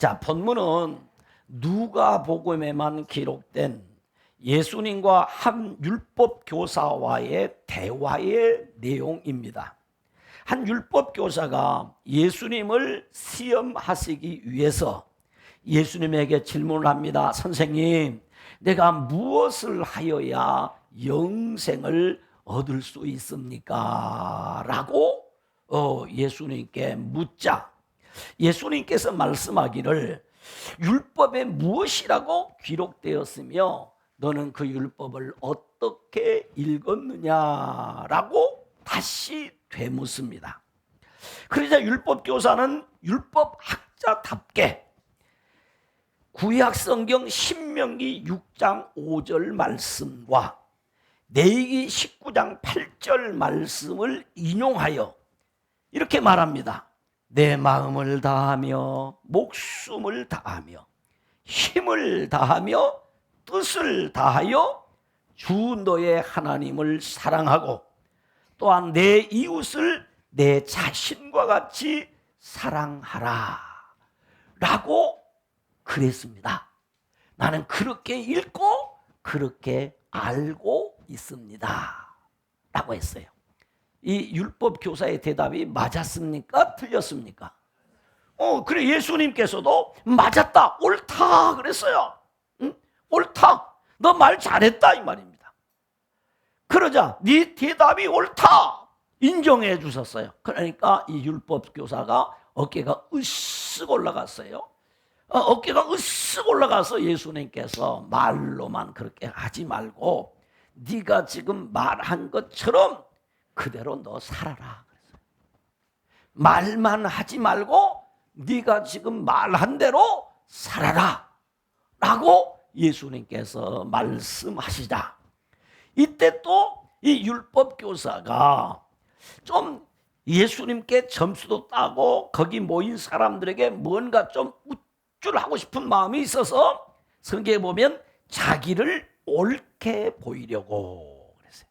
자, 본문은 누가복음에만 기록된 예수님과 한 율법 교사와의 대화의 내용입니다. 한 율법 교사가 예수님을 시험하시기 위해서 예수님에게 질문을 합니다. 선생님, 내가 무엇을 하여야 영생을 얻을 수 있습니까? 라고 예수님께 묻자 예수님께서 말씀하기를 율법에 무엇이라고 기록되었으며 너는 그 율법을 어떻게 읽었느냐라고 다시 되묻습니다. 그러자 율법교사는 율법학자답게 구약 성경 신명기 6장 5절 말씀과 레위기 19장 8절 말씀을 인용하여 이렇게 말합니다. 내 마음을 다하며 목숨을 다하며 힘을 다하며 뜻을 다하여 주 너의 하나님을 사랑하고 또한 내 이웃을 내 자신과 같이 사랑하라 라고 그랬습니다. 나는 그렇게 읽고 그렇게 알고 있습니다 라고 했어요. 이 율법 교사의 대답이 맞았습니까? 틀렸습니까? 그래 예수님께서도 맞았다, 옳다 그랬어요. 응? 옳다, 너 말 잘했다 이 말입니다. 그러자 네 대답이 옳다 인정해 주셨어요. 그러니까 이 율법 교사가 어깨가 으쓱 올라갔어요. 어깨가 으쓱 올라가서 예수님께서 말로만 그렇게 하지 말고 네가 지금 말한 것처럼 그대로 너 살아라 그랬어요. 말만 하지 말고 네가 지금 말한 대로 살아라 라고 예수님께서 말씀하시자 이때 또 이 율법교사가 좀 예수님께 점수도 따고 거기 모인 사람들에게 뭔가 좀 우쭐하고 싶은 마음이 있어서 성경에 보면 자기를 옳게 보이려고 그랬어요.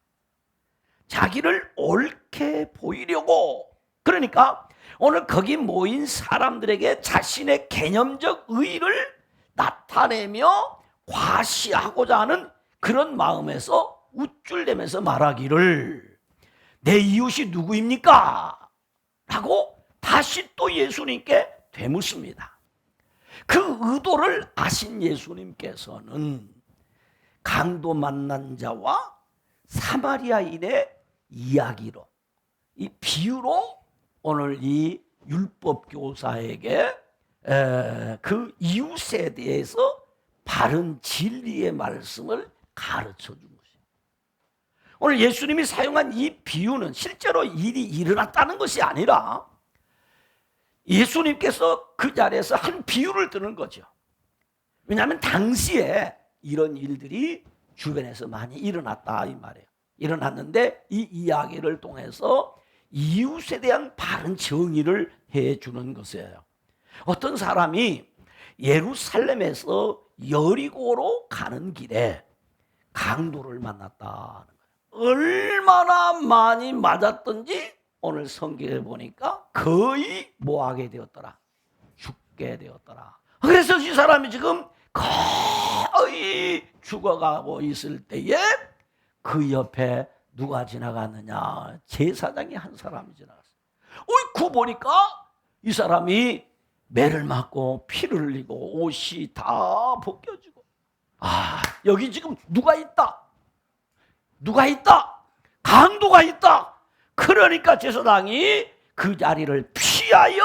자기를 옳게 보이려고. 그러니까 오늘 거기 모인 사람들에게 자신의 개념적 의의를 나타내며 과시하고자 하는 그런 마음에서 우쭐대면서 말하기를 내 이웃이 누구입니까? 라고 다시 또 예수님께 되묻습니다. 그 의도를 아신 예수님께서는 강도 만난 자와 사마리아인의 이야기로 이 비유로 오늘 이 율법 교사에게 그 이웃에 대해서 바른 진리의 말씀을 가르쳐 준 것이에요. 오늘 예수님이 사용한 이 비유는 실제로 일이 일어났다는 것이 아니라 예수님께서 그 자리에서 한 비유를 드는 거죠. 왜냐하면 당시에 이런 일들이 주변에서 많이 일어났다 이 말이에요. 일어났는데 이 이야기를 통해서 이웃에 대한 바른 정의를 해주는 것이에요. 어떤 사람이 예루살렘에서 여리고로 가는 길에 강도를 만났다는 거예요. 얼마나 많이 맞았던지 오늘 성경에 보니까 거의 뭐하게 되었더라? 죽게 되었더라. 그래서 이 사람이 지금 거의 죽어가고 있을 때에 그 옆에 누가 지나갔느냐? 제사장이 한 사람이 지나갔어요. 어이쿠 보니까 이 사람이 매를 맞고 피를 흘리고 옷이 다 벗겨지고 여기 지금 누가 있다. 누가 있다. 강도가 있다. 그러니까 제사장이 그 자리를 피하여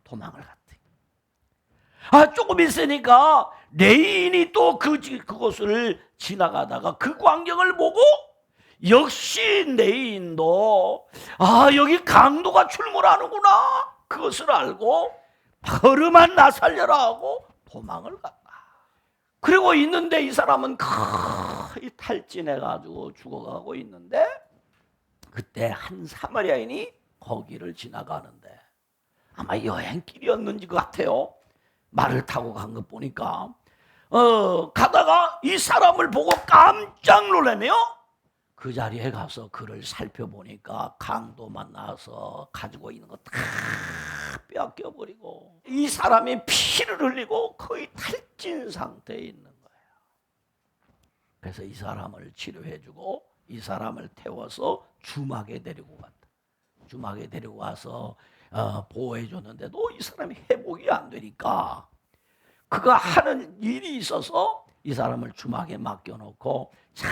도망을 갔대. 조금 있으니까 레인이 또 그곳을 지나가다가 그 광경을 보고 역시 레인도 여기 강도가 출몰하는구나 그것을 알고 걸음만 나 살려라 하고 도망을 갔다. 그리고 있는데 이 사람은 거의 탈진해가지고 죽어가고 있는데 그때 한 사마리아인이 거기를 지나가는데 아마 여행길이었는지 것 같아요. 말을 타고 간 것 보니까 가다가 이 사람을 보고 깜짝 놀라며 그 자리에 가서 그를 살펴보니까 강도 만나서 가지고 있는 거 다 빼앗겨버리고 이 사람이 피를 흘리고 거의 탈진 상태에 있는 거예요. 그래서 이 사람을 치료해주고 이 사람을 태워서 주막에 데리고 갔다. 주막에 데리고 와서 보호해줬는데도 이 사람이 회복이 안 되니까 그가 하는 일이 있어서 이 사람을 주막에 맡겨놓고 잘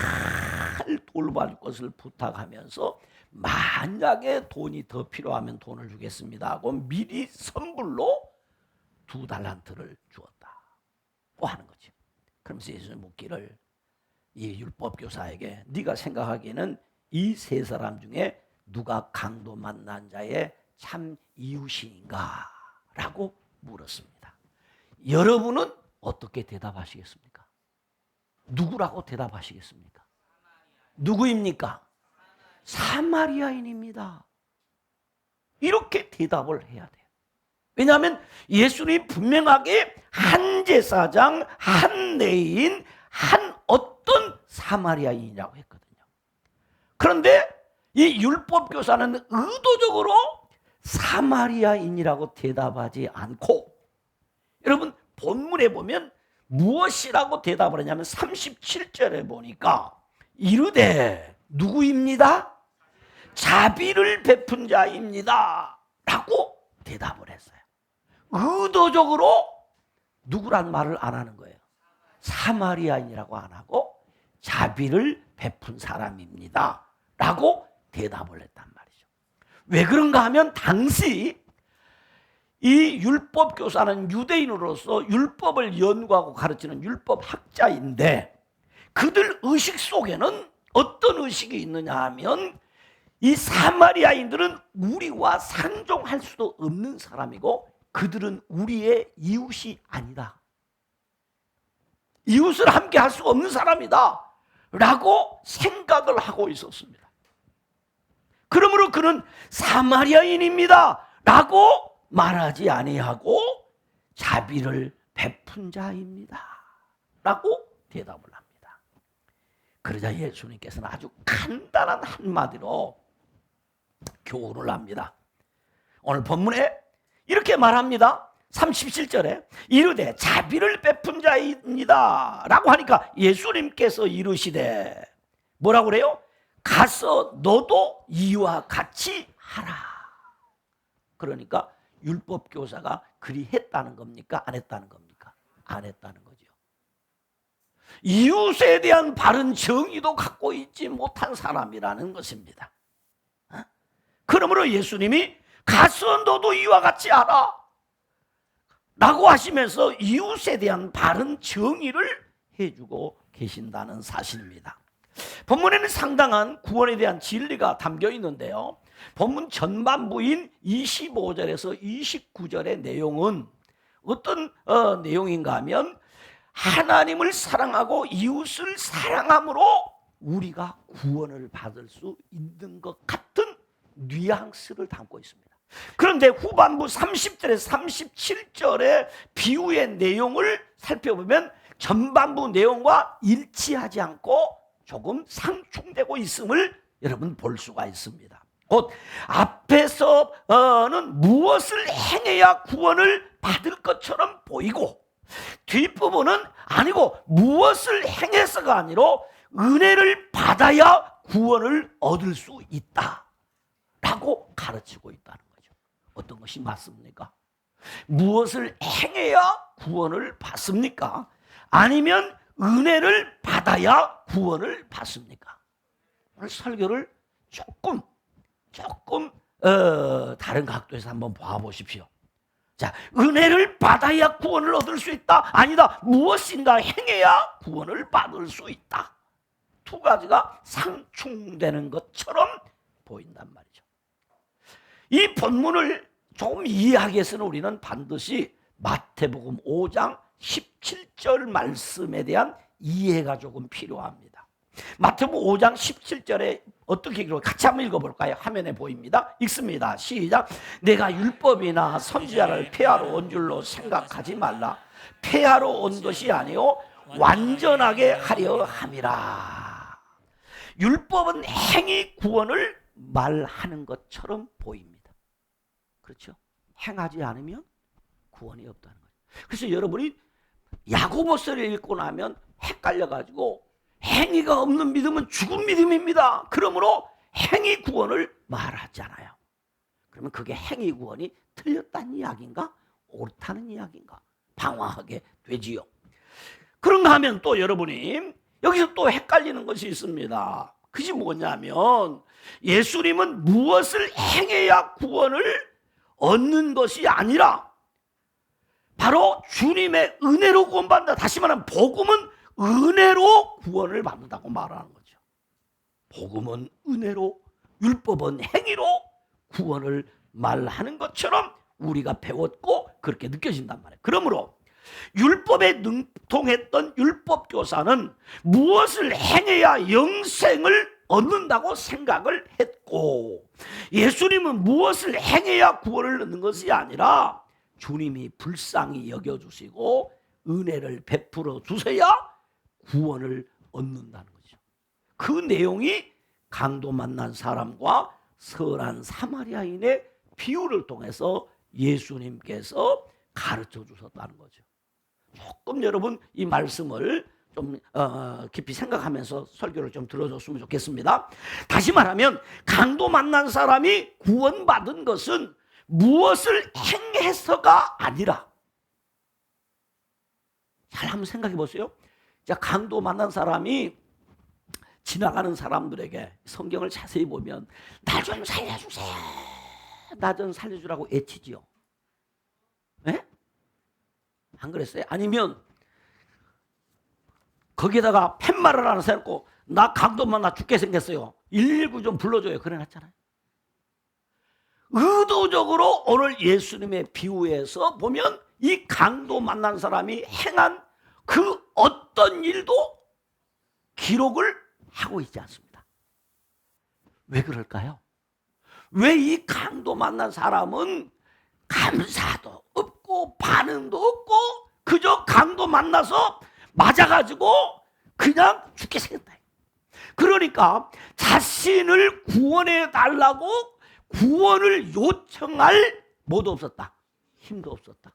돌봐줄 것을 부탁하면서 만약에 돈이 더 필요하면 돈을 주겠습니다 하고 미리 선불로 2달란트를 주었다고 하는 거죠. 그러면서 예수님 묻기를 이 율법교사에게 네가 생각하기에는 이 세 사람 중에 누가 강도 만난 자의 참 이웃인가? 라고 물었습니다. 여러분은 어떻게 대답하시겠습니까? 누구라고 대답하시겠습니까? 누구입니까? 사마리아인입니다. 이렇게 대답을 해야 돼요. 왜냐하면 예수님이 분명하게 한 제사장, 한 레위인, 한 어떤 사마리아인이라고 했거든요. 그런데 이 율법교사는 의도적으로 사마리아인이라고 대답하지 않고, 여러분 본문에 보면 무엇이라고 대답을 하냐면 37절에 보니까 이르되 누구입니다? 자비를 베푼 자입니다 라고 대답을 했어요. 의도적으로 누구란 말을 안 하는 거예요. 사마리아인이라고 안 하고 자비를 베푼 사람입니다 라고 대답을 했단 말이죠. 왜 그런가 하면 당시 이 율법교사는 유대인으로서 율법을 연구하고 가르치는 율법학자인데 그들 의식 속에는 어떤 의식이 있느냐 하면 이 사마리아인들은 우리와 상종할 수도 없는 사람이고 그들은 우리의 이웃이 아니다. 이웃을 함께 할 수 없는 사람이다 라고 생각을 하고 있었습니다. 그러므로 그는 사마리아인입니다 라고 말하지 아니하고 자비를 베푼 자입니다 라고 대답을 합니다. 그러자 예수님께서는 아주 간단한 한마디로 교훈을 합니다. 오늘 본문에 이렇게 말합니다. 37절에 이르되 자비를 베푼 자입니다 라고 하니까 예수님께서 이르시되 뭐라고 그래요? 가서 너도 이와 같이 하라. 그러니까 율법교사가 그리 했다는 겁니까? 안 했다는 겁니까? 안 했다는 거죠. 이웃에 대한 바른 정의도 갖고 있지 못한 사람이라는 것입니다. 그러므로 예수님이 가서 너도 이와 같이 하라 라고 하시면서 이웃에 대한 바른 정의를 해주고 계신다는 사실입니다. 본문에는 상당한 구원에 대한 진리가 담겨 있는데요. 본문 전반부인 25절에서 29절의 내용은 어떤 내용인가 하면 하나님을 사랑하고 이웃을 사랑함으로 우리가 구원을 받을 수 있는 것 같은 뉘앙스를 담고 있습니다. 그런데 후반부 30절에서 37절의 비유의 내용을 살펴보면 전반부 내용과 일치하지 않고 조금 상충되고 있음을 여러분 볼 수가 있습니다. 곧 앞에서는 무엇을 행해야 구원을 받을 것처럼 보이고 뒷부분은 아니고 무엇을 행해서가 아니라 은혜를 받아야 구원을 얻을 수 있다 라고 가르치고 있다는 거죠. 어떤 것이 맞습니까? 무엇을 행해야 구원을 받습니까? 아니면 은혜를 받아야 구원을 받습니까? 오늘 설교를 조금 다른 각도에서 한번 봐보십시오. 자, 은혜를 받아야 구원을 얻을 수 있다? 아니다. 무엇인가 행해야 구원을 받을 수 있다. 두 가지가 상충되는 것처럼 보인단 말이죠. 이 본문을 조금 이해하기 위해서는 우리는 반드시 마태복음 5장 17절 말씀에 대한 이해가 조금 필요합니다. 마태복음 5장 17절에 어떻게 읽어요? 같이 한번 읽어볼까요? 화면에 보입니다. 읽습니다. 시작. 내가 율법이나 선지자를 폐하러 온 줄로 생각하지 말라. 폐하러 온 것이 아니요 완전하게 하려 함이라. 율법은 행위 구원을 말하는 것처럼 보입니다. 그렇죠? 행하지 않으면 구원이 없다는 거예요. 그래서 여러분이 야고보서를 읽고 나면 헷갈려가지고 행위가 없는 믿음은 죽은 믿음입니다. 그러므로 행위 구원을 말하잖아요. 그러면 그게 행위 구원이 틀렸다는 이야기인가 옳다는 이야기인가 방황하게 되지요. 그런가 하면 또 여러분이 여기서 또 헷갈리는 것이 있습니다. 그것이 뭐냐면 예수님은 무엇을 행해야 구원을 얻는 것이 아니라 바로 주님의 은혜로 구원받는다. 다시 말하면 복음은 은혜로 구원을 받는다고 말하는 거죠. 복음은 은혜로, 율법은 행위로 구원을 말하는 것처럼 우리가 배웠고 그렇게 느껴진단 말이에요. 그러므로 율법에 능통했던 율법교사는 무엇을 행해야 영생을 얻는다고 생각을 했고, 예수님은 무엇을 행해야 구원을 얻는 것이 아니라 주님이 불쌍히 여겨주시고 은혜를 베풀어 주셔야 구원을 얻는다는 거죠. 그 내용이 강도 만난 사람과 선한 사마리아인의 비유를 통해서 예수님께서 가르쳐 주셨다는 거죠. 조금 여러분 이 말씀을 좀 깊이 생각하면서 설교를 좀 들어줬으면 좋겠습니다. 다시 말하면 강도 만난 사람이 구원받은 것은 무엇을 행해서가 아니라, 잘 한번 생각해 보세요. 자, 강도 만난 사람이 지나가는 사람들에게 성경을 자세히 보면 나 좀 살려주세요, 나 좀 살려주라고 애치지요. 네? 안 그랬어요? 아니면 거기에다가 팻말을 하나 세놓고 나 강도 만나 죽게 생겼어요, 119 좀 불러줘요, 그래놨잖아요. 의도적으로 오늘 예수님의 비유에서 보면 이 강도 만난 사람이 행한 그 어떤 일도 기록을 하고 있지 않습니다. 왜 그럴까요? 왜 이 강도 만난 사람은 감사도 없고 반응도 없고 그저 강도 만나서 맞아가지고 그냥 죽게 생겼다. 그러니까 자신을 구원해 달라고 구원을 요청할 뭐도 없었다, 힘도 없었다.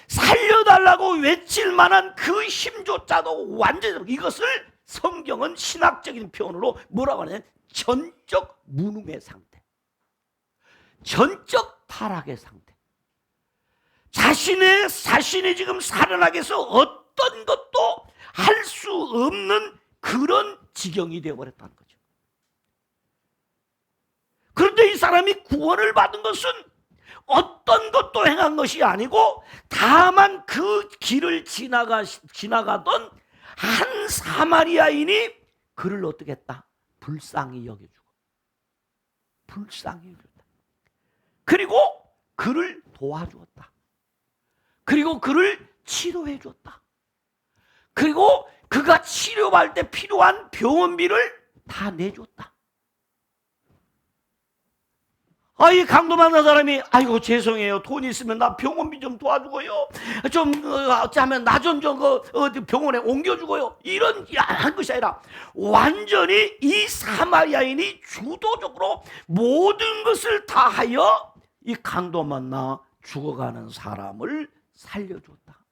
살려달라고 외칠 만한 그 힘조차도 완전히, 이것을 성경은 신학적인 표현으로 뭐라고 하냐면 전적 무능의 상태, 전적 타락의 상태. 자신이 지금 살아나기 위해서 어떤 것도 할 수 없는 그런 지경이 되어버렸다는 거죠. 그런데 이 사람이 구원을 받은 것은 어떤 것도 행한 것이 아니고 다만 그 길을 지나가던 한 사마리아인이 그를 어떻게 했다? 불쌍히 여겨주고, 불쌍히 여겼다. 그리고 그를 도와주었다. 그리고 그를 치료해 줬다. 그리고 그가 치료할 때 필요한 병원비를 다 내줬다. 이 강도 만난 사람이 아이고 죄송해요, 돈 있으면 나 병원비 좀 도와주고요, 좀 어쩌면 나 좀 병원에 옮겨주고요, 이런 한 것이 아니라 완전히 이 사마리아인이 주도적으로 모든 것을 다하여 이 강도 만나 죽어가는 사람을 살려줬다.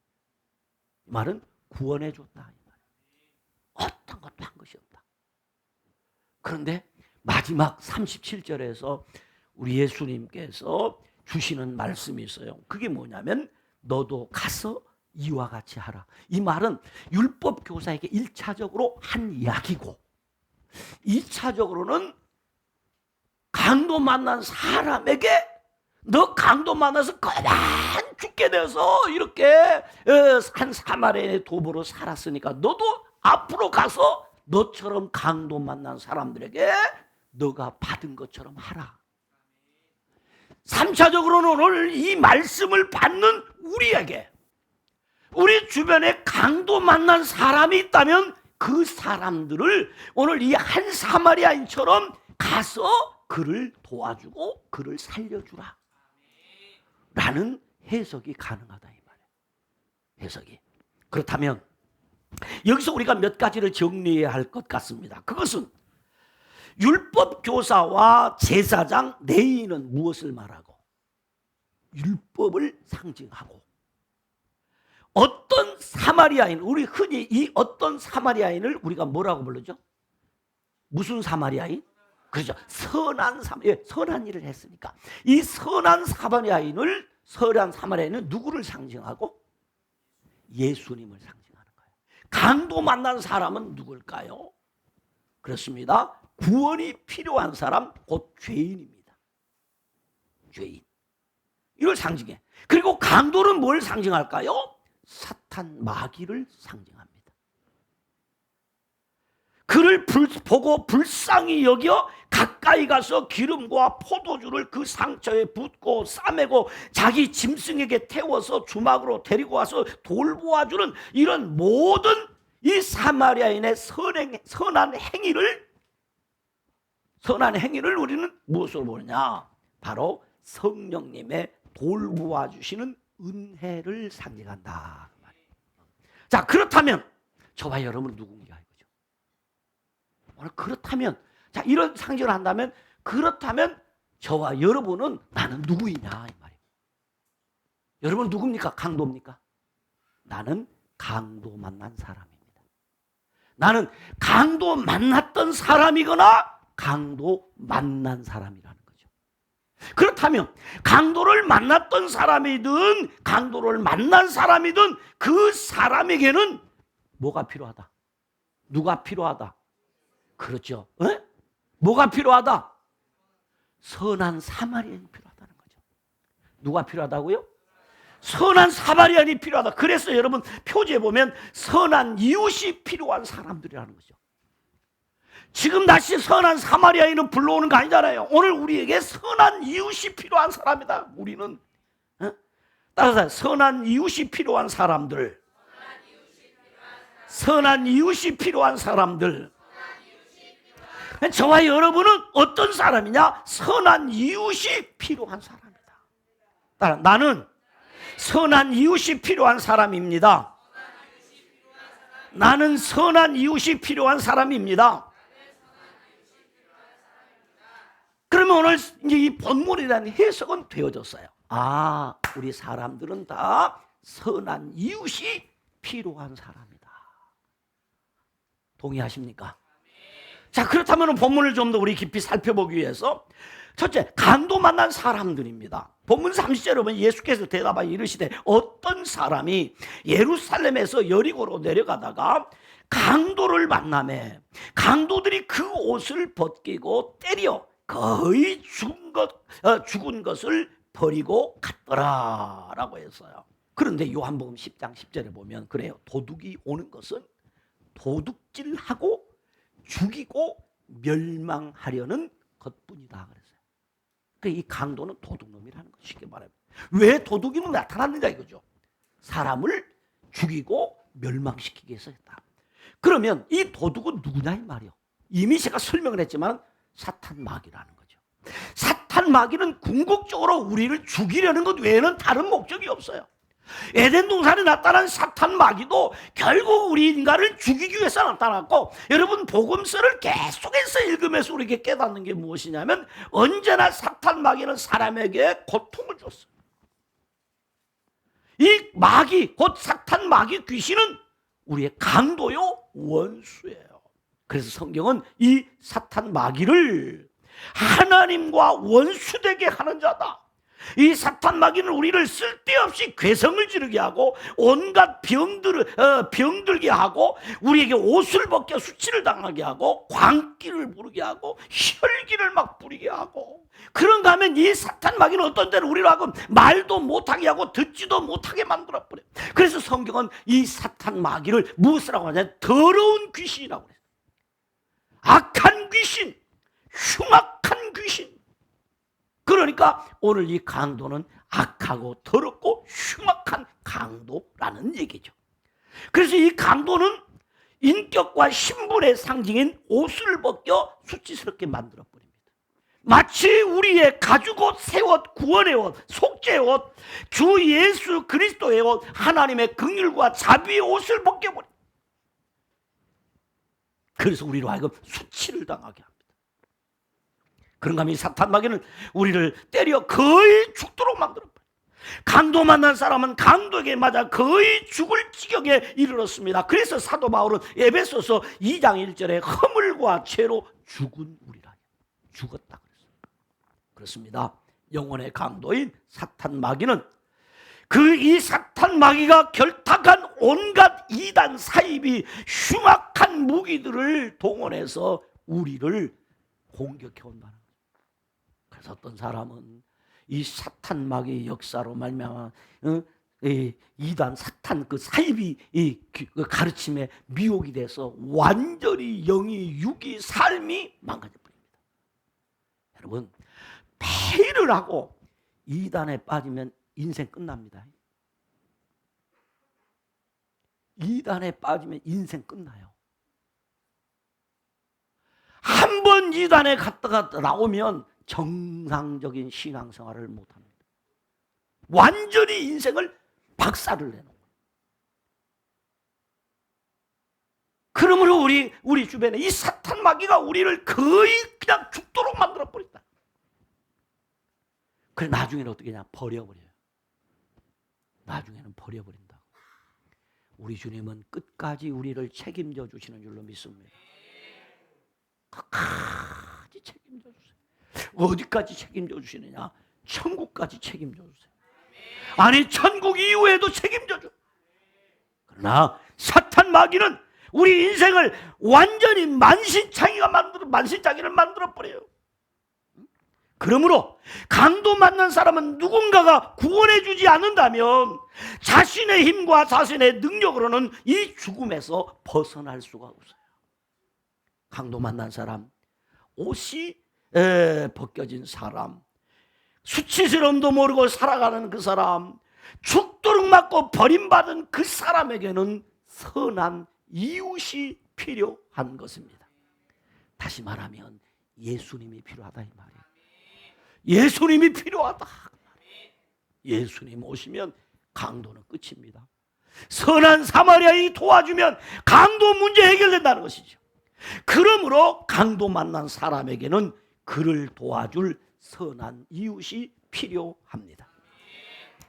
이 말은 구원해줬다. 어떤 것도 한 것이 없다. 그런데 마지막 37절에서 우리 예수님께서 주시는 말씀이 있어요. 그게 뭐냐면 너도 가서 이와 같이 하라. 이 말은 율법 교사에게 1차적으로 한 이야기고 2차적으로는 강도 만난 사람에게 너 강도 만나서 그만 죽게 돼서 이렇게 한 사마리아인의 도보로 살았으니까 너도 앞으로 가서 너처럼 강도 만난 사람들에게 너가 받은 것처럼 하라. 3차적으로는 오늘 이 말씀을 받는 우리에게, 우리 주변에 강도 만난 사람이 있다면 그 사람들을 오늘 이 한 사마리아인처럼 가서 그를 도와주고 그를 살려주라 라는 해석이 가능하다 이 말이에요. 해석이. 그렇다면 여기서 우리가 몇 가지를 정리해야 할 것 같습니다. 그것은 율법 교사와 제사장 레위인은 무엇을 말하고 율법을 상징하고, 어떤 사마리아인, 우리 흔히 이 어떤 사마리아인을 우리가 뭐라고 부르죠? 무슨 사마리아인? 그렇죠. 선한 선한 일을 했으니까. 이 선한 사마리아인은 누구를 상징하고? 예수님을 상징하는 거예요. 강도 만난 사람은 누굴까요? 그렇습니다. 구원이 필요한 사람, 곧 죄인입니다. 죄인. 이걸 상징해. 그리고 강도는 뭘 상징할까요? 사탄 마귀를 상징합니다. 그를 보고 불쌍히 여겨 가까이 가서 기름과 포도주를 그 상처에 붓고 싸매고 자기 짐승에게 태워서 주막으로 데리고 와서 돌보아주는 이런 모든 이 사마리아인의 선한 행위를 우리는 무엇으로 보느냐? 바로 성령님의 돌보아주시는 은혜를 상징한다. 자, 그렇다면 저와 여러분은 누군가 이거죠. 오늘 그렇다면, 자, 이런 상징을 한다면, 그렇다면 저와 여러분은 나는 누구이냐 이 말이에요. 여러분은 누굽니까? 강도입니까? 나는 강도 만난 사람입니다. 나는 강도 만났던 사람이거나 강도 만난 사람이라는 거죠. 그렇다면 강도를 만났던 사람이든 강도를 만난 사람이든 그 사람에게는 뭐가 필요하다? 누가 필요하다? 그렇죠. 에? 뭐가 필요하다? 선한 사마리아인이 필요하다는 거죠. 누가 필요하다고요? 선한 사마리아인이 필요하다. 그래서 여러분 표지에 보면 선한 이웃이 필요한 사람들이라는 거죠. 지금 다시 선한 사마리아인은 불러오는 거 아니잖아요. 오늘 우리에게 선한 이웃이 필요한 사람이다. 우리는 따라서 선한 이웃이 필요한 사람들, 선한 이웃이 필요한 사람들. 저와 여러분은 어떤 사람이냐? 선한 이웃이 필요한 사람이다. 따라 나는 선한 이웃이 필요한 사람입니다. 나는 선한 이웃이 필요한 사람입니다. 그러면 오늘 이제 이 본문이라는 해석은 되어졌어요. 아, 우리 사람들은 다 선한 이웃이 필요한 사람이다. 동의하십니까? 자, 그렇다면 본문을 좀 더 우리 깊이 살펴보기 위해서 첫째, 강도 만난 사람들입니다. 본문 30절에 보면 예수께서 대답하여 이르시되 어떤 사람이 예루살렘에서 여리고로 내려가다가 강도를 만나매 강도들이 그 옷을 벗기고 때려 거의 죽은 것을 버리고 갔더라 라고 했어요. 그런데 요한복음 10장 10절에 보면 그래요. 도둑이 오는 것은 도둑질하고 죽이고 멸망하려는 것뿐이다 그랬어요. 그러니까 이 강도는 도둑놈이라는 거 쉽게 말하면. 왜 도둑이 나타났느냐 이거죠. 사람을 죽이고 멸망시키기 위해서 했다. 그러면 이 도둑은 누구냐 이 말이요. 이미 제가 설명을 했지만 사탄 마귀라는 거죠. 사탄 마귀는 궁극적으로 우리를 죽이려는 것 외에는 다른 목적이 없어요. 에덴 동산에 나타난 사탄 마귀도 결국 우리 인간을 죽이기 위해서 나타났고, 여러분 복음서를 계속해서 읽으면서 우리에게 깨닫는 게 무엇이냐면 언제나 사탄 마귀는 사람에게 고통을 줬어요. 이 마귀, 곧 사탄 마귀 귀신은 우리의 강도요 원수예요. 그래서 성경은 이 사탄 마귀를 하나님과 원수되게 하는 자다. 이 사탄 마귀는 우리를 쓸데없이 괴성을 지르게 하고 온갖 병들게 하고 우리에게 옷을 벗겨 수치를 당하게 하고 광기를 부르게 하고 혈기를 막 부리게 하고, 그런가 하면 이 사탄 마귀는 어떤 때는 우리로 하여금 말도 못하게 하고 듣지도 못하게 만들어버려요. 그래서 성경은 이 사탄 마귀를 무엇이라고 하냐면 더러운 귀신이라고 해요. 악한 귀신, 흉악한 귀신. 그러니까 오늘 이 강도는 악하고 더럽고 흉악한 강도라는 얘기죠. 그래서 이 강도는 인격과 신분의 상징인 옷을 벗겨 수치스럽게 만들어버립니다. 마치 우리의 가죽옷, 새옷, 구원의 옷, 속죄의 옷, 주 예수 그리스도의 옷, 하나님의 긍휼과 자비의 옷을 벗겨버립니다. 그래서 우리로 하여금 수치를 당하게 합니다. 그런가 하면 이 사탄 마귀는 우리를 때려 거의 죽도록 만들어버려요. 강도 만난 사람은 강도에게 맞아 거의 죽을 지경에 이르렀습니다. 그래서 사도 바울은 에베소서 2장 1절에 허물과 죄로 죽은 우리라, 죽었다 그랬어요. 그렇습니다. 영혼의 강도인 사탄 마귀는 이 사탄 마귀가 결탁한 온갖 이단 사입이 흉악한 무기들을 동원해서 우리를 공격해 온다는 거예요. 그래서 어떤 사람은 이 사탄 마귀의 역사로 말미암아 이단 사탄 그 사입이 그 가르침에 미혹이 돼서 완전히 영이 육이 삶이 망가져 버립니다. 여러분, 폐를 하고 이단에 빠지면 인생 끝납니다. 이단에 빠지면 인생 끝나요. 한 번 이단에 갔다가 나오면 정상적인 신앙생활을 못합니다. 완전히 인생을 박살을 내는 거예요. 그러므로 우리 주변에 이 사탄 마귀가 우리를 거의 그냥 죽도록 만들어버린다. 그래 나중에는 어떻게 하냐? 버려버려요. 나중에는 버려버린다. 우리 주님은 끝까지 우리를 책임져 주시는 줄로 믿습니다. 끝까지 책임져 주세요. 어디까지 책임져 주시느냐? 천국까지 책임져 주세요. 아니 천국 이후에도 책임져 줘. 그러나 사탄 마귀는 우리 인생을 완전히 만신창이를 만들어 버려요. 그러므로 강도 만난 사람은 누군가가 구원해 주지 않는다면 자신의 힘과 자신의 능력으로는 이 죽음에서 벗어날 수가 없어요. 강도 만난 사람, 옷이 벗겨진 사람, 수치스러움도 모르고 살아가는 그 사람, 죽도록 맞고 버림받은 그 사람에게는 선한 이웃이 필요한 것입니다. 다시 말하면 예수님이 필요하다 이 말이에요. 예수님이 필요하다. 예수님 오시면 강도는 끝입니다. 선한 사마리아인이 도와주면 강도 문제 해결된다는 것이죠. 그러므로 강도 만난 사람에게는 그를 도와줄 선한 이웃이 필요합니다.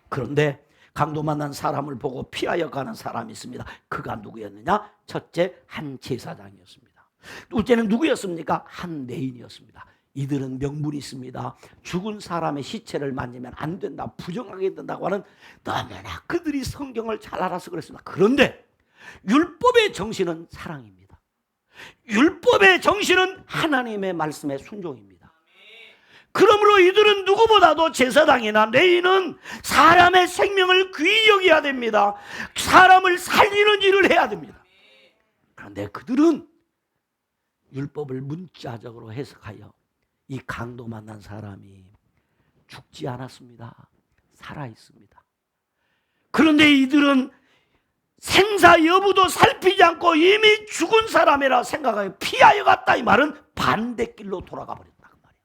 그런데 강도 만난 사람을 보고 피하여 가는 사람이 있습니다. 그가 누구였느냐? 첫째, 한 제사장이었습니다. 둘째는 누구였습니까? 한 레인이었습니다. 이들은 명분이 있습니다. 죽은 사람의 시체를 만지면 안 된다, 부정하게 된다고 하는 너무나 그들이 성경을 잘 알아서 그랬습니다. 그런데 율법의 정신은 사랑입니다. 율법의 정신은 하나님의 말씀에 순종입니다. 그러므로 이들은 누구보다도 제사장이나 레위는 사람의 생명을 귀히 여겨야 됩니다. 사람을 살리는 일을 해야 됩니다. 그런데 그들은 율법을 문자적으로 해석하여 이 강도 만난 사람이 죽지 않았습니다. 살아 있습니다. 그런데 이들은 생사 여부도 살피지 않고 이미 죽은 사람이라 생각하여 피하여 갔다. 이 말은 반대길로 돌아가 버렸다 그 말이에요.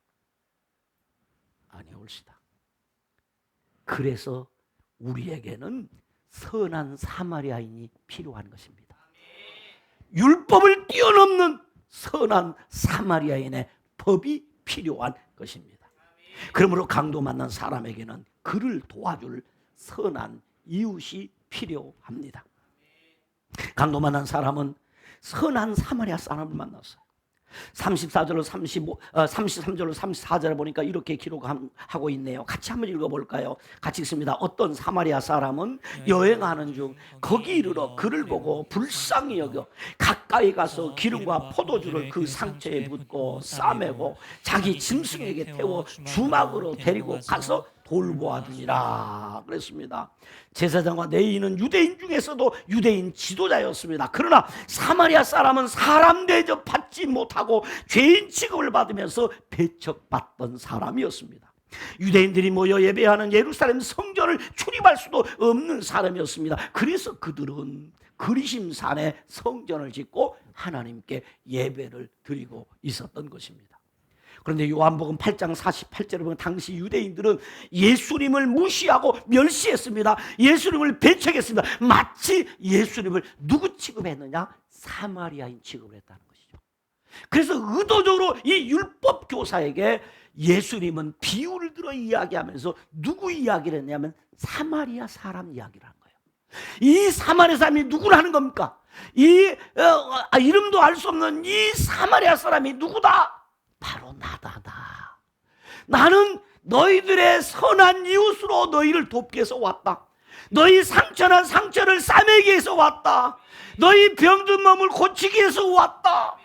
아니 옳시다. 그래서 우리에게는 선한 사마리아인이 필요한 것입니다. 율법을 뛰어넘는 선한 사마리아인의 법이 필요한 것입니다. 그러므로 강도 만난 사람에게는 그를 도와줄 선한 이웃이 필요합니다. 강도 만난 사람은 선한 사마리아 사람을 만났어요. 34절로 33절로 34절에 보니까 이렇게 기록하고 있네요. 같이 한번 읽어볼까요? 같이 읽습니다. 어떤 사마리아 사람은 여행하는 중 거기 이르러 그를 보고 불쌍히 여겨 가까이 가서 기름과 포도주를 그 상처에 붓고 싸매고 자기 짐승에게 태워 주막으로 데리고 가서 돌보아주니라 그랬습니다. 제사장과 레위인은 유대인 중에서도 유대인 지도자였습니다. 그러나 사마리아 사람은 사람 대접 받지 못하고 죄인 취급을 받으면서 배척받던 사람이었습니다. 유대인들이 모여 예배하는 예루살렘 성전을 출입할 수도 없는 사람이었습니다. 그래서 그들은 그리심산에 성전을 짓고 하나님께 예배를 드리고 있었던 것입니다. 그런데 요한복음 8장 48절에 보면 당시 유대인들은 예수님을 무시하고 멸시했습니다. 예수님을 배척했습니다. 마치 예수님을 누구 취급했느냐? 사마리아인 취급을 했다는 것이죠. 그래서 의도적으로 이 율법 교사에게 예수님은 비유를 들어 이야기하면서 누구 이야기를 했냐면 사마리아 사람 이야기를 한 거예요. 이 사마리아 사람이 누구라는 겁니까? 이름도 알 수 없는 이 사마리아 사람이 누구다? 바로 나다. 나는 너희들의 선한 이웃으로 너희를 돕기 위해서 왔다. 너희 상처난 상처를 싸매기 위해서 왔다. 너희 병든 몸을 고치기 위해서 왔다.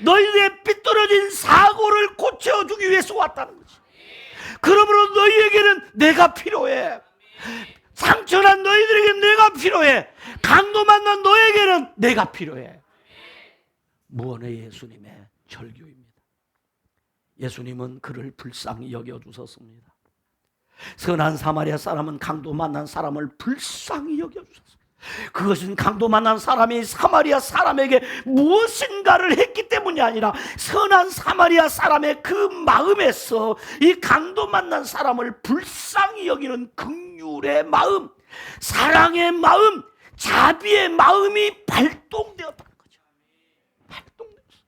너희들의 삐뚤어진 사고를 고쳐주기 위해서 왔다는 거지. 그러므로 너희에게는 내가 필요해. 상처난 너희들에게는 내가 필요해. 강도 만난 너에게는 내가 필요해. 무언의 예수님의 절규입니다. 예수님은 그를 불쌍히 여겨주셨습니다. 선한 사마리아 사람은 강도 만난 사람을 불쌍히 여겨주셨습니다. 그것은 강도 만난 사람이 사마리아 사람에게 무엇인가를 했기 때문이 아니라 선한 사마리아 사람의 그 마음에서 이 강도 만난 사람을 불쌍히 여기는 긍휼의 마음, 사랑의 마음, 자비의 마음이 발동되었다는 거죠. 발동되었어요.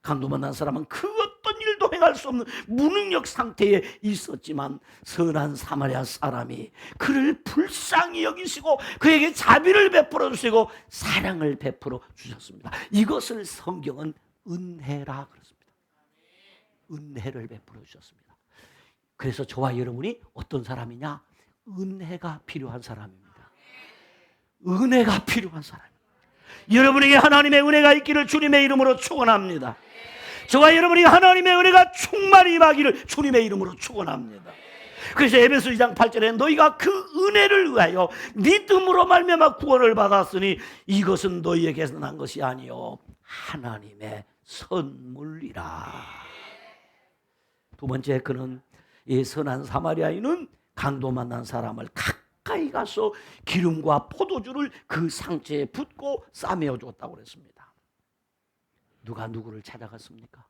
강도 만난 사람은 그 어떤 일도 행할 수 없는 무능력 상태에 있었지만 선한 사마리아 사람이 그를 불쌍히 여기시고 그에게 자비를 베풀어 주시고 사랑을 베풀어 주셨습니다. 이것을 성경은 은혜라 그렇습니다. 은혜를 베풀어 주셨습니다. 그래서 저와 여러분이 어떤 사람이냐? 은혜가 필요한 사람입니다. 은혜가 필요한 사람입니다. 여러분에게 하나님의 은혜가 있기를 주님의 이름으로 축원합니다. 저와 여러분이 하나님의 은혜가 충만히 임하기를 주님의 이름으로 축원합니다. 그래서 에베소 2장 8절에 너희가 그 은혜를 위하여 믿음으로 말미암아 구원을 받았으니 이것은 너희에게서 난 것이 아니요 하나님의 선물이라. 두 번째, 그는 이 선한 사마리아인은 강도 만난 사람을 가까이 가서 기름과 포도주를 그 상처에 붓고 싸매어 줬다고 그랬습니다. 누가 누구를 찾아갔습니까?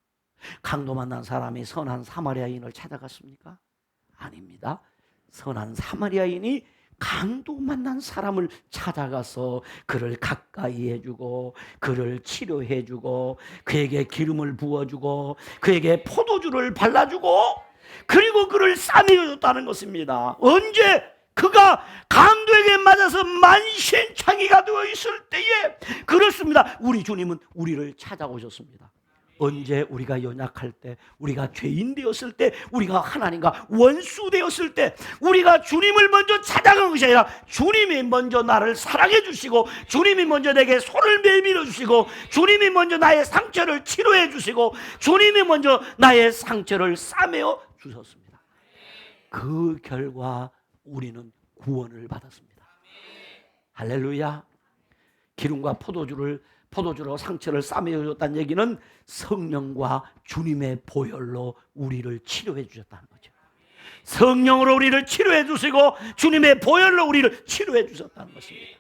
강도 만난 사람이 선한 사마리아인을 찾아갔습니까? 아닙니다. 선한 사마리아인이 강도 만난 사람을 찾아가서 그를 가까이 해주고 그를 치료해주고 그에게 기름을 부어주고 그에게 포도주를 발라주고 그리고 그를 싸매어줬다는 것입니다. 언제? 그가 강도에게 맞아서 만신창이가 되어 있을 때에. 그렇습니다. 우리 주님은 우리를 찾아오셨습니다. 언제? 우리가 연약할 때, 우리가 죄인 되었을 때, 우리가 하나님과 원수 되었을 때, 우리가 주님을 먼저 찾아간 것이 아니라 주님이 먼저 나를 사랑해 주시고 주님이 먼저 내게 손을 내밀어 주시고 주님이 먼저 나의 상처를 치료해 주시고 주님이 먼저 나의 상처를 싸매어 주셨습니다. 그 결과 우리는 구원을 받았습니다. 할렐루야. 기름과 포도주로 상처를 싸매어 줬다는 얘기는 성령과 주님의 보혈로 우리를 치료해 주셨다는 거죠. 성령으로 우리를 치료해 주시고 주님의 보혈로 우리를 치료해 주셨다는 것입니다.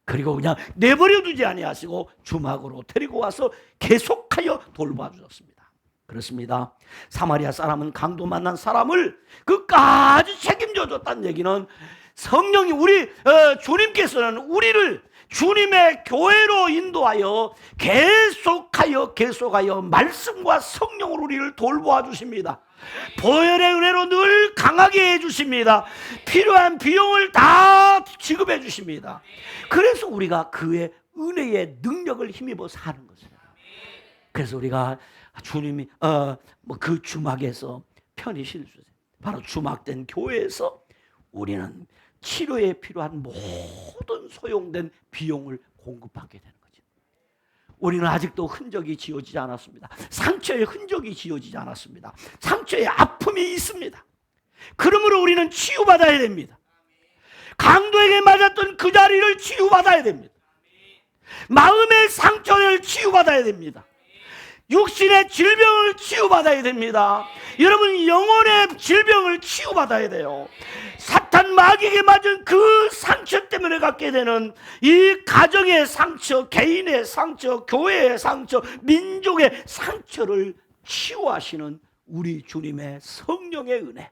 그리고 그냥 내버려 두지 아니하시고 주막으로 데리고 와서 계속하여 돌봐 주셨습니다. 그렇습니다. 사마리아 사람은 강도 만난 사람을 끝까지 책임져 줬다는 얘기는 성령이 주님께서는 우리를 주님의 교회로 인도하여 계속하여 말씀과 성령으로 우리를 돌보아 주십니다. 보혈의 은혜로 늘 강하게 해주십니다. 필요한 비용을 다 지급해 주십니다. 그래서 우리가 그의 은혜의 능력을 힘입어 사는 것입니다. 그래서 우리가 주님이 그 주막에서 편히 쉴 수 있어요. 바로 주막된 교회에서 우리는 치료에 필요한 모든 소용된 비용을 공급받게 되는 거죠. 우리는 아직도 흔적이 지워지지 않았습니다. 상처의 흔적이 지워지지 않았습니다. 상처에 아픔이 있습니다. 그러므로 우리는 치유받아야 됩니다. 강도에게 맞았던 그 자리를 치유받아야 됩니다. 마음의 상처를 치유받아야 됩니다. 육신의 질병을 치유받아야 됩니다. 여러분, 영혼의 질병을 치유받아야 돼요. 사탄 마귀에게 맞은 그 상처 때문에 갖게 되는 이 가정의 상처, 개인의 상처, 교회의 상처, 민족의 상처를 치유하시는 우리 주님의 성령의 은혜,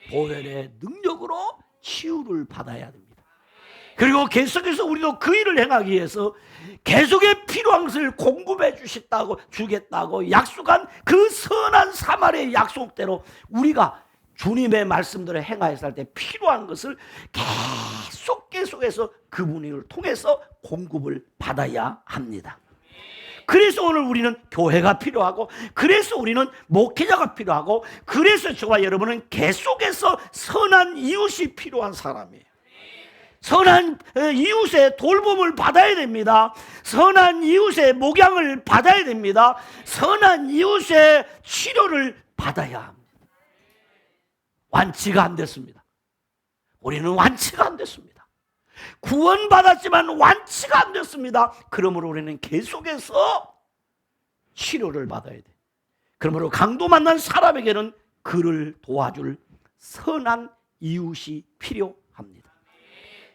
보혈의 능력으로 치유를 받아야 됩니다. 그리고 계속해서 우리도 그 일을 행하기 위해서 계속의 필요한 것을 공급해 주겠다고 약속한 그 선한 사마리아의 약속대로 우리가 주님의 말씀대로 행하였을 때 필요한 것을 계속해서 그분을 통해서 공급을 받아야 합니다. 그래서 오늘 우리는 교회가 필요하고, 그래서 우리는 목회자가 필요하고, 그래서 저와 여러분은 계속해서 선한 이웃이 필요한 사람이에요. 선한 이웃의 돌봄을 받아야 됩니다. 선한 이웃의 목양을 받아야 됩니다. 선한 이웃의 치료를 받아야 합니다. 완치가 안 됐습니다. 우리는 완치가 안 됐습니다. 구원받았지만 완치가 안 됐습니다. 그러므로 우리는 계속해서 치료를 받아야 돼. 그러므로 강도 만난 사람에게는 그를 도와줄 선한 이웃이 필요합니다.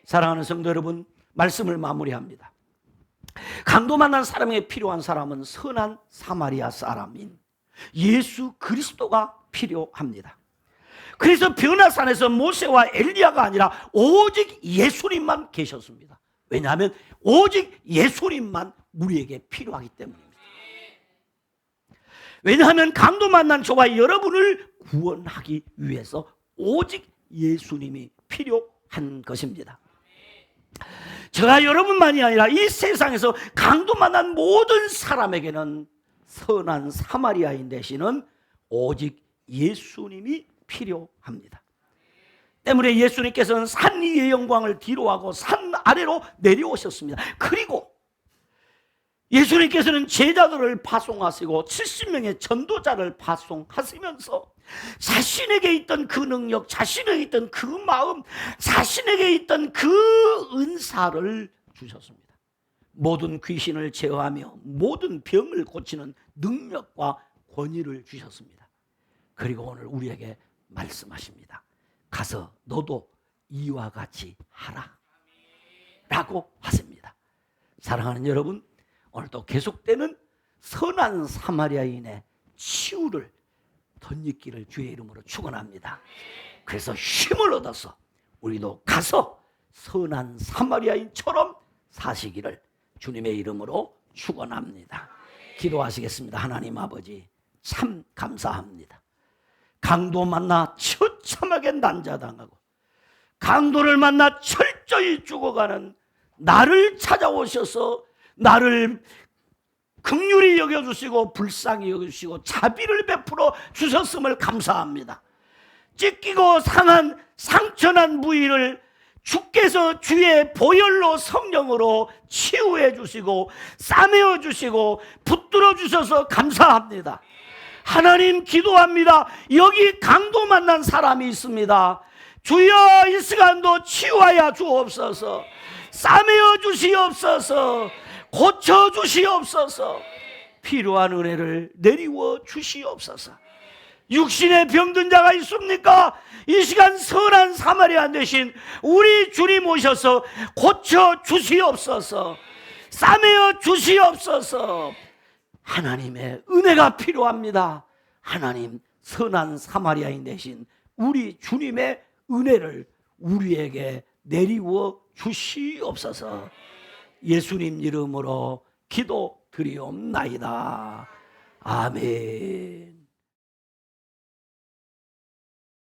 사랑하는 성도 여러분, 말씀을 마무리합니다. 강도 만난 사람에게 필요한 사람은 선한 사마리아 사람인 예수 그리스도가 필요합니다. 그래서 변화산에서 모세와 엘리야가 아니라 오직 예수님만 계셨습니다. 왜냐하면 오직 예수님만 우리에게 필요하기 때문입니다. 왜냐하면 강도 만난 저와 여러분을 구원하기 위해서 오직 예수님이 필요한 것입니다. 저와 여러분만이 아니라 이 세상에서 강도 만난 모든 사람에게는 선한 사마리아인 되시는 오직 예수님이 필요합니다. 때문에 예수님께서는 산 위의 영광을 뒤로하고 산 아래로 내려오셨습니다. 그리고 예수님께서는 제자들을 파송하시고 70명의 전도자를 파송하시면서 자신에게 있던 그 능력, 자신에게 있던 그 마음, 자신에게 있던 그 은사를 주셨습니다. 모든 귀신을 제어하며 모든 병을 고치는 능력과 권위를 주셨습니다. 그리고 오늘 우리에게 말씀하십니다. 가서 너도 이와 같이 하라 라고 하십니다. 사랑하는 여러분, 오늘도 계속되는 선한 사마리아인의 치유를 덧입기를 주의 이름으로 축원합니다. 그래서 힘을 얻어서 우리도 가서 선한 사마리아인처럼 사시기를 주님의 이름으로 축원합니다. 기도하시겠습니다. 하나님 아버지, 참 감사합니다. 강도 만나 처참하게 난자당하고 강도를 만나 철저히 죽어가는 나를 찾아오셔서 나를 긍휼히 여겨주시고 불쌍히 여겨주시고 자비를 베풀어 주셨음을 감사합니다. 찢기고 상한 상처난 부위를 주께서 주의 보혈로 성령으로 치유해 주시고 싸매어 주시고 붙들어 주셔서 감사합니다. 하나님 기도합니다. 여기 강도 만난 사람이 있습니다. 주여 이 시간도 치유하여 주옵소서. 싸매어 주시옵소서. 고쳐 주시옵소서. 필요한 은혜를 내리워 주시옵소서. 육신에 병든 자가 있습니까? 이 시간 선한 사마리아 되신 우리 주님 오셔서 고쳐 주시옵소서. 싸매어 주시옵소서. 하나님의 은혜가 필요합니다. 하나님 선한 사마리아인 되신 우리 주님의 은혜를 우리에게 내리워 주시옵소서. 예수님 이름으로 기도드리옵나이다. 아멘.